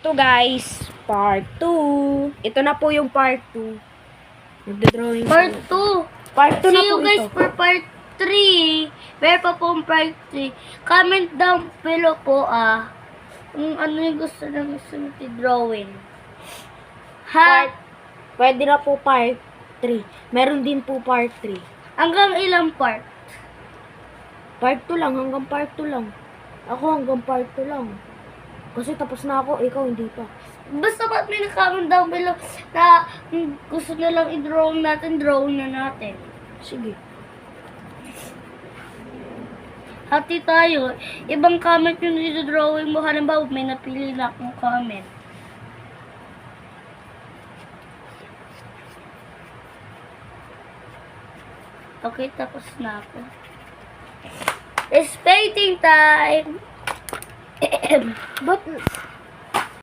Ito guys, part 2. Ito na po yung part 2. Nagdodrawing Part po. 2. Part 2 na See po you guys ito. for part 3. Meron pa pong part 3. Comment down below po kung ano yung gusto ng drawing. Ha? Pwede na po part 3. Meron din po part 3. Hanggang ilang part? Part 2 lang, hanggang part 2 lang. Ako hanggang part 2 lang. Kasi tapos na ako, ikaw hindi pa. Basta ba't may na-comment down below na gusto na lang i-draw natin, draw na natin. Sige. Hati tayo. Ibang comment yung i-drawing mo. Halimbawa, may napili na akong comment. Okay, tapos na ako. It's painting time! But